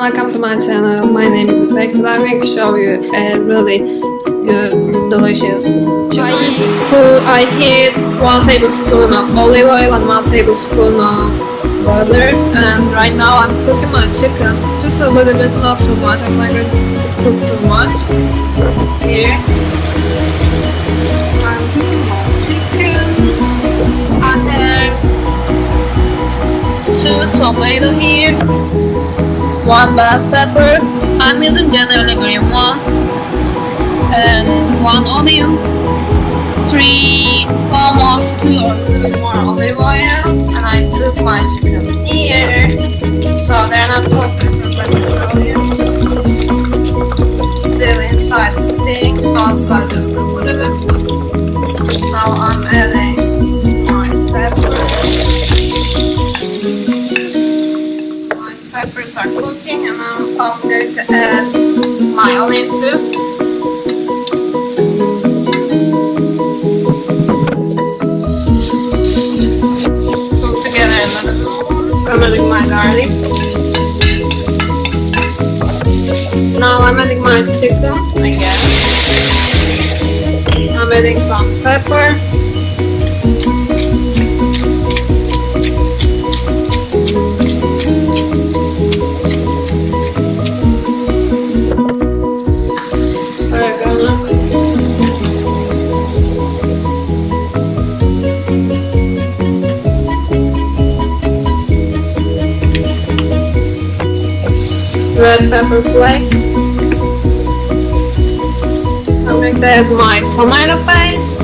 welcome to my channel. My name is Appetit. I'm going to show you a really good, delicious Chinese food. I heat 1 tablespoon of olive oil and 1 tablespoon of butter. And right now I'm cooking my chicken. Just a little bit, not too much. I'm not going to cook too much. Here. I'm cooking my chicken. I have 2 tomatoes here. 1 black pepper, I'm using generally green one, and 1 onion, 3, almost 2 or a little bit more olive oil, and I took my chicken here, so they're not toasted, let me show you. Still inside this pig, outside just cook a little bit. Now I'm adding my pepper. Peppers are cooking, and I'm going to add my onion too. Cook together a little more. I'm adding my garlic. Now I'm adding my chicken again. I'm adding some pepper. Red pepper flakes. I'm going to add my tomato paste.